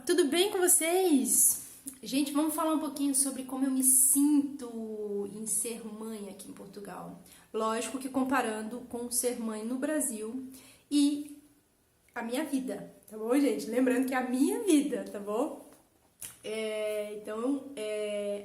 tudo bem com vocês? Gente, vamos falar um pouquinho sobre como eu me sinto em ser mãe aqui em Portugal. Lógico que comparando com ser mãe no Brasil e a minha vida, tá bom, gente? Lembrando que é a minha vida, tá bom?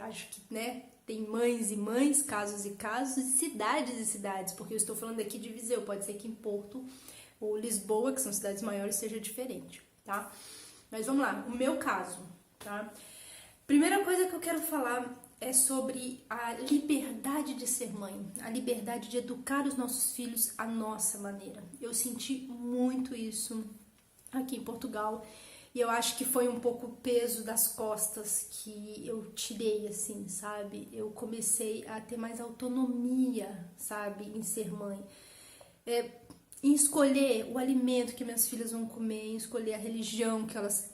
Acho que, né, tem mães e mães, casos e casos, e cidades, porque eu estou falando aqui de Viseu, pode ser que em Porto ou Lisboa, que são cidades maiores, seja diferente, tá? Mas vamos lá, o meu caso, tá? Primeira coisa que eu quero falar é sobre a liberdade de ser mãe, a liberdade de educar os nossos filhos à nossa maneira. Eu senti muito isso aqui em Portugal e eu acho que foi um pouco o peso das costas que eu tirei, assim, sabe? Eu comecei a ter mais autonomia, sabe, em ser mãe. Em escolher o alimento que minhas filhas vão comer, em escolher a religião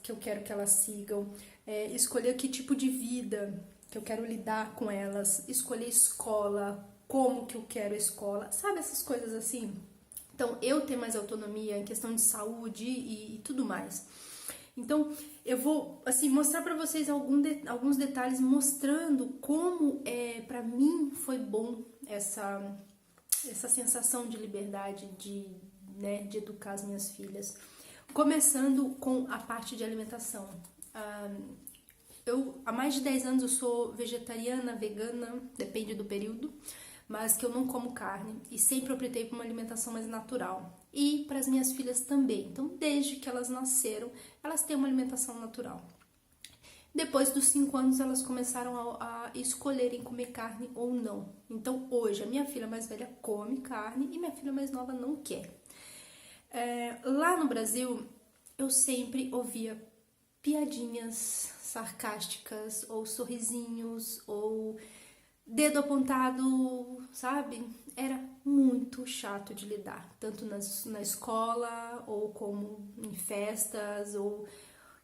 que eu quero que elas sigam, escolher que tipo de vida que eu quero lidar com elas, escolher escola, como que eu quero a escola, sabe, essas coisas assim. Então, eu ter mais autonomia em questão de saúde e tudo mais. Então, eu vou assim mostrar para vocês alguns detalhes mostrando como para mim foi bom essa sensação de liberdade de educar as minhas filhas. Começando com a parte de alimentação. Há mais de 10 anos eu sou vegetariana, vegana, depende do período, mas que eu não como carne e sempre optei por uma alimentação mais natural. E para as minhas filhas também. Então, desde que elas nasceram, elas têm uma alimentação natural. Depois dos 5 anos, elas começaram a escolherem comer carne ou não. Então, hoje, a minha filha mais velha come carne e minha filha mais nova não quer. Lá no Brasil, eu sempre ouvia piadinhas sarcásticas, ou sorrisinhos, ou dedo apontado, sabe? Era muito chato de lidar, tanto na escola, ou como em festas, ou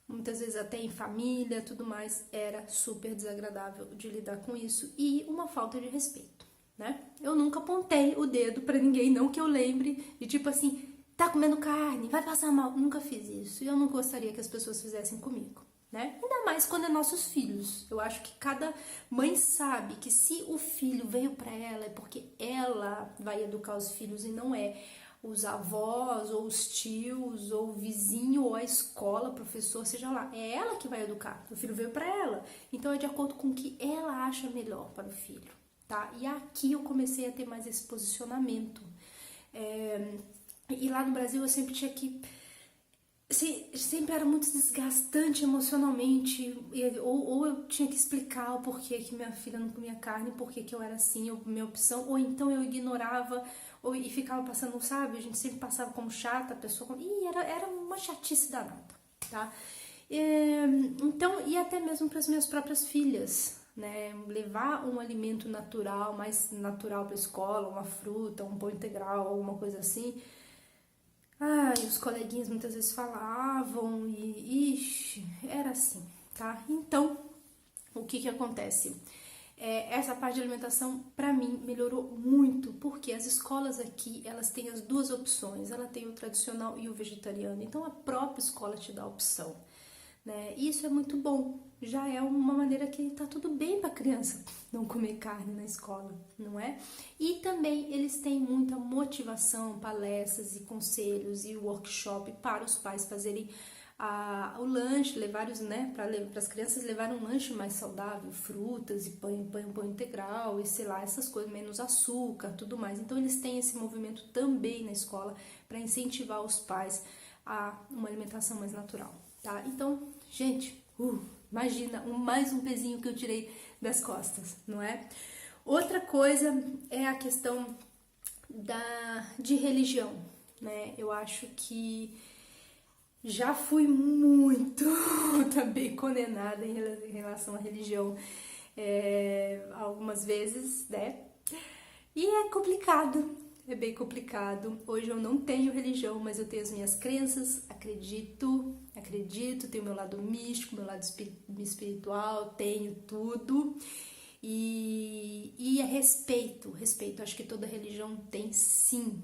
muitas vezes até em família, tudo mais. Era super desagradável de lidar com isso e uma falta de respeito, né? Eu nunca apontei o dedo pra ninguém, não que eu lembre, de tipo assim, tá comendo carne, vai passar mal. Nunca fiz isso e eu não gostaria que as pessoas fizessem comigo, né? Ainda mais quando é nossos filhos. Eu acho que cada mãe sabe que se o filho veio pra ela é porque ela vai educar os filhos e não é os avós, ou os tios, ou o vizinho, ou a escola, professor, seja lá. É ela que vai educar. O filho veio pra ela. Então é de acordo com o que ela acha melhor para o filho, tá? E aqui eu comecei a ter mais esse posicionamento. E lá no Brasil eu sempre tinha que... sempre era muito desgastante emocionalmente, ou eu tinha que explicar o porquê que minha filha não comia carne, porquê que eu era assim, minha opção, ou então eu ignorava e ficava passando, sabe, a gente sempre passava como chata, a pessoa, era uma chatice danada, tá? Então, e até mesmo para as minhas próprias filhas, né, levar um alimento natural, mais natural para a escola, uma fruta, um pão integral, alguma coisa assim. E os coleguinhas muitas vezes falavam ixi, era assim, tá? Então, o que acontece? Essa parte de alimentação, pra mim, melhorou muito, porque as escolas aqui, elas têm as duas opções, ela tem o tradicional e o vegetariano, então a própria escola te dá a opção, né? E isso é muito bom, já é uma maneira que tá tudo bem pra criança não comer carne na escola, não é? E também eles têm muita motivação, palestras e conselhos e workshop para os pais fazerem o lanche, levar né, para as crianças levarem um lanche mais saudável, frutas e pão integral e sei lá, essas coisas, menos açúcar, tudo mais. Então eles têm esse movimento também na escola para incentivar os pais a uma alimentação mais natural, tá? Então, gente, imagina, mais um pezinho que eu tirei das costas, não é? Outra coisa é a questão de religião, né? Eu acho que já fui muito também condenada em relação à religião algumas vezes, né? E é complicado, é bem complicado. Hoje eu não tenho religião, mas eu tenho as minhas crenças, acredito, tenho meu lado místico, meu lado espiritual, tenho tudo. E é respeito. Acho que toda religião tem sim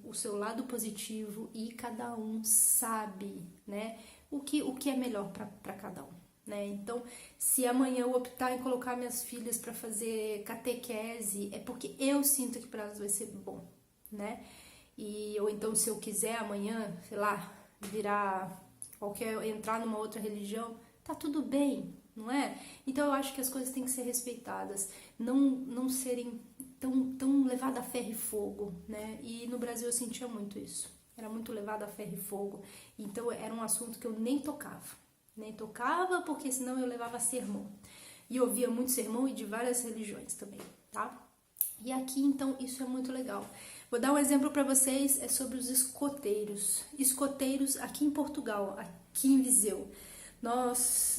o seu lado positivo e cada um sabe, né, o que é melhor para cada um, né? Então, se amanhã eu optar em colocar minhas filhas para fazer catequese, é porque eu sinto que para elas vai ser bom, né? Ou então, se eu quiser amanhã, sei lá, entrar numa outra religião, tá tudo bem, não é? Então eu acho que as coisas têm que ser respeitadas, não serem tão levada a ferro e fogo, né? E no Brasil eu sentia muito isso, era muito levada a ferro e fogo, então era um assunto que eu nem tocava porque senão eu levava sermão, e eu ouvia muito sermão e de várias religiões também, tá? E aqui, então, isso é muito legal. Vou dar um exemplo para vocês, é sobre os escoteiros. Escoteiros aqui em Portugal, aqui em Viseu.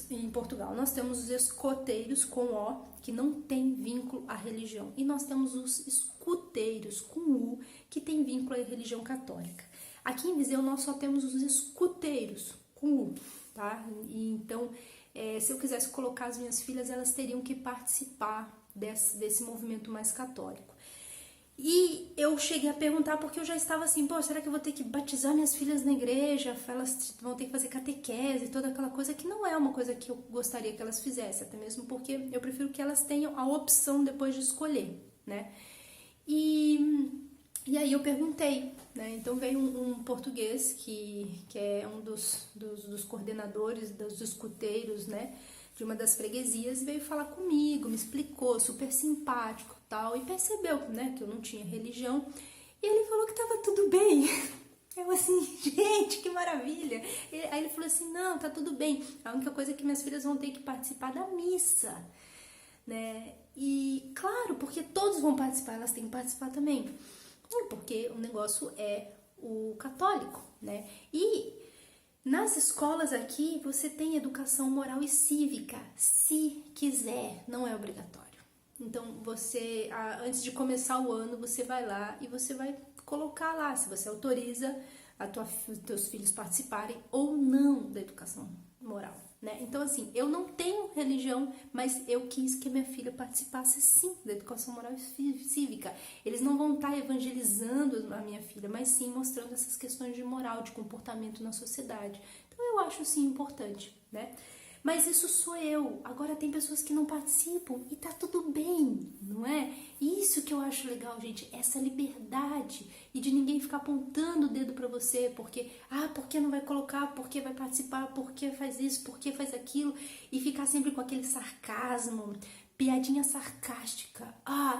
Em Portugal, nós temos os escoteiros com O, que não tem vínculo à religião. E nós temos os escuteiros com U, que tem vínculo à religião católica. Aqui em Viseu, nós só temos os escuteiros com U, tá? E então, se eu quisesse colocar as minhas filhas, elas teriam que participar desse movimento mais católico. E eu cheguei a perguntar, porque eu já estava assim, pô, será que eu vou ter que batizar minhas filhas na igreja? Elas vão ter que fazer catequese, toda aquela coisa, que não é uma coisa que eu gostaria que elas fizessem, até mesmo porque eu prefiro que elas tenham a opção depois de escolher, né? E aí eu perguntei, né? Então veio um português que é um dos coordenadores, dos escuteiros, né? De uma das freguesias, veio falar comigo, me explicou, super simpático, tal, e percebeu, né, que eu não tinha religião, e ele falou que tava tudo bem. Eu assim, gente, que maravilha. Aí ele falou assim, não, tá tudo bem, a única coisa é que minhas filhas vão ter que participar da missa, né, e claro, porque todos vão participar, elas têm que participar também, porque o negócio é o católico, né, e nas escolas aqui, você tem educação moral e cívica, se quiser, não é obrigatório. Então, antes de começar o ano, você vai lá e você vai colocar lá, se você autoriza os teus filhos participarem ou não da educação moral, né? Então, assim, eu não tenho religião, mas eu quis que a minha filha participasse, sim, da educação moral e cívica. Eles não vão estar evangelizando a minha filha, mas sim mostrando essas questões de moral, de comportamento na sociedade. Então, eu acho, sim, importante, né? Mas isso sou eu. Agora tem pessoas que não participam e tá tudo bem, não é? Isso que eu acho legal, gente, essa liberdade e de ninguém ficar apontando o dedo pra você, porque, por que não vai colocar, por que vai participar, por que faz isso, por que faz aquilo, e ficar sempre com aquele sarcasmo, piadinha sarcástica.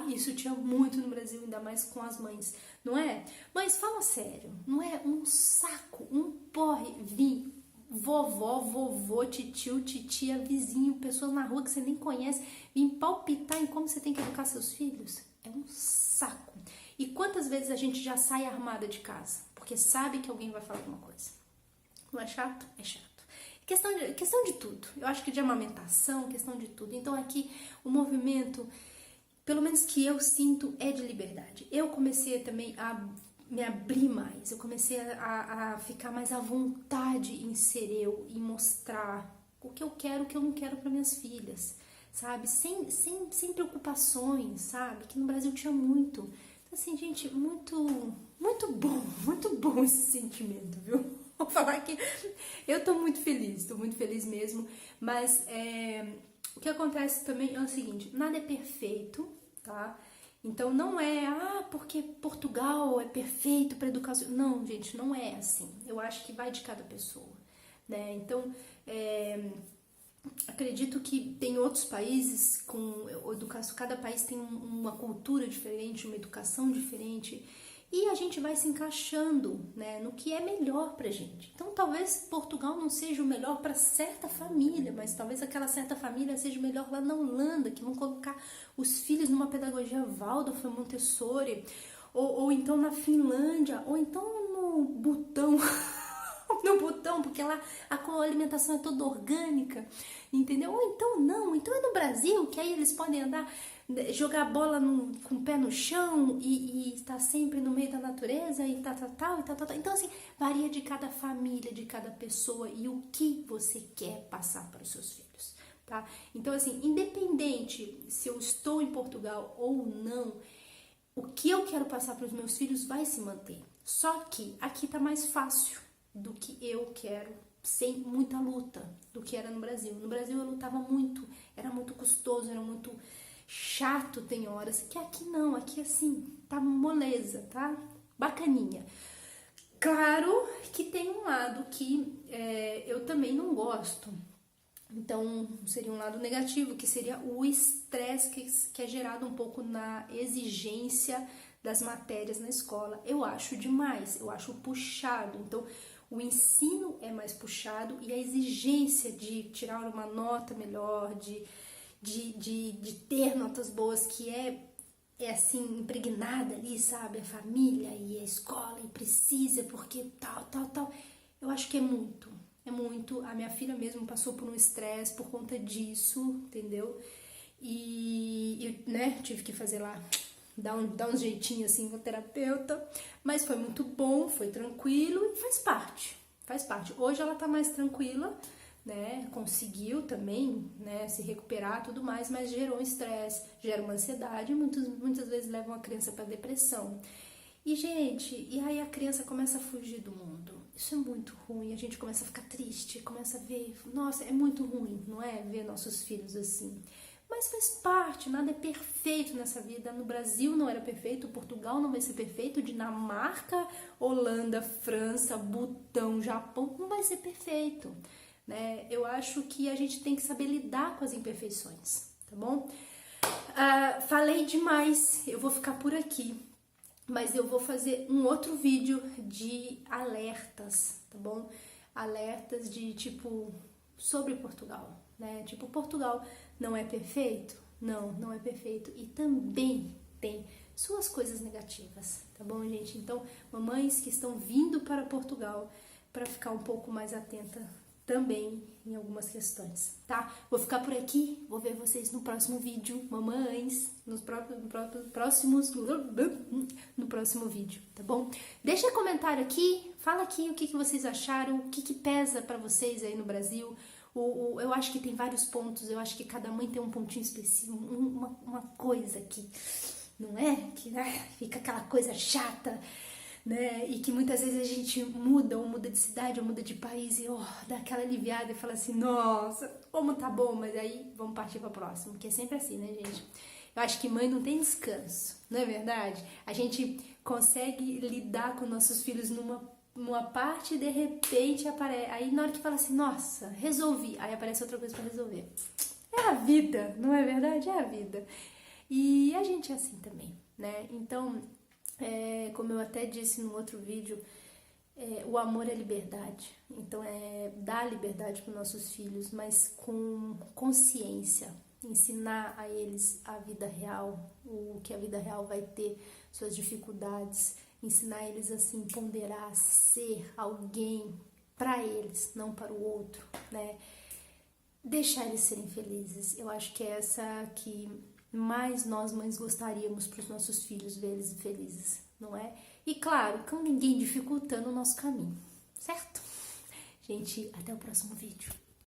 Isso tinha muito no Brasil, ainda mais com as mães, não é? Mas fala sério, não é um saco, um porre vir vovó, vovô, titio, titia, vizinho, pessoas na rua que você nem conhece, vir palpitar em como você tem que educar seus filhos? É um saco. E quantas vezes a gente já sai armada de casa? Porque sabe que alguém vai falar alguma coisa. Não é chato? É chato. Questão de tudo. Eu acho que de amamentação, questão de tudo. Então aqui o movimento, pelo menos que eu sinto, é de liberdade. Eu comecei também a me abrir mais, eu comecei a ficar mais à vontade em ser eu, em mostrar o que eu quero, o que eu não quero para minhas filhas, sabe? Sem preocupações, sabe? Que no Brasil tinha muito. Então, assim, gente, muito bom esse sentimento, viu? Vou falar que eu tô muito feliz mesmo, mas o que acontece também é o seguinte, nada é perfeito, tá? Então não é, porque Portugal é perfeito para educação. Não, gente, não é assim. Eu acho que vai de cada pessoa, né? Então, acredito que tem outros países com educação, cada país tem uma cultura diferente, uma educação diferente, e a gente vai se encaixando, né, no que é melhor pra gente. Então talvez Portugal não seja o melhor para certa família, mas talvez aquela certa família seja melhor lá na Holanda, que vão colocar os filhos numa pedagogia Waldorf, Montessori, ou então na Finlândia, ou então no Butão, porque lá a alimentação é toda orgânica, entendeu? Ou então não, então é no Brasil, que aí eles podem andar, jogar bola com o pé no chão e estar sempre no meio da natureza e tal. Então, assim, varia de cada família, de cada pessoa e o que você quer passar para os seus filhos, tá? Então, assim, independente se eu estou em Portugal ou não, o que eu quero passar para os meus filhos vai se manter. Só que aqui tá mais fácil do que eu quero sem muita luta do que era no Brasil. No Brasil eu lutava muito, era muito custoso, era muito chato, tem horas, que aqui não, aqui assim, tá moleza, tá bacaninha. Claro que tem um lado que eu também não gosto, então seria um lado negativo, que seria o estresse que é gerado um pouco na exigência das matérias na escola. Eu acho demais, eu acho puxado, então o ensino é mais puxado e a exigência de tirar uma nota melhor, de ter notas boas, que é assim, impregnada ali, sabe? A família e a escola, e precisa, porque tal. Eu acho que é muito. A minha filha mesmo passou por um estresse por conta disso, entendeu? E né, tive que fazer lá, dar um jeitinho assim com o terapeuta, mas foi muito bom, foi tranquilo e faz parte. Hoje ela tá mais tranquila, né, conseguiu também, né, se recuperar, tudo mais, mas gerou um estresse, gera uma ansiedade, e muitas vezes levam a criança para depressão. E, gente, e aí a criança começa a fugir do mundo. Isso é muito ruim, a gente começa a ficar triste, começa a ver, nossa, é muito ruim, não é? Ver nossos filhos assim. Mas faz parte, nada é perfeito nessa vida. No Brasil não era perfeito, Portugal não vai ser perfeito, Dinamarca, Holanda, França, Butão, Japão, não vai ser perfeito. Né? Eu acho que a gente tem que saber lidar com as imperfeições, tá bom? Falei demais, eu vou ficar por aqui, mas eu vou fazer um outro vídeo de alertas, tá bom? Alertas de tipo, sobre Portugal, né? Tipo, Portugal não é perfeito? Não é perfeito. E também tem suas coisas negativas, tá bom, gente? Então, mamães que estão vindo para Portugal, para ficar um pouco mais atenta também em algumas questões, tá? Vou ficar por aqui, vou ver vocês no próximo vídeo, mamães, no próximo vídeo, tá bom? Deixa comentário aqui, fala aqui o que vocês acharam, o que pesa pra vocês aí no Brasil. Eu acho que tem vários pontos, eu acho que cada mãe tem um pontinho específico, uma coisa que, não é? Que fica aquela coisa chata, né? E que muitas vezes a gente muda de cidade, ou muda de país, e dá aquela aliviada e fala assim, nossa, como tá bom, mas aí vamos partir para o próximo, que é sempre assim, né, gente? Eu acho que mãe não tem descanso, não é verdade? A gente consegue lidar com nossos filhos numa parte e de repente aparece, aí na hora que fala assim, nossa, resolvi, aí aparece outra coisa para resolver. É a vida, não é verdade? É a vida. E a gente é assim também, né? Então, como eu até disse no outro vídeo, o amor é liberdade. Então, dar liberdade para os nossos filhos, mas com consciência. Ensinar a eles a vida real, o que a vida real vai ter, suas dificuldades. Ensinar eles assim, ponderar, ser alguém para eles, não para o outro, né? Deixar eles serem felizes. Eu acho que é essa que mais nós mães gostaríamos para os nossos filhos, ver eles felizes, não é? E claro, com ninguém dificultando o nosso caminho, certo? Gente, até o próximo vídeo.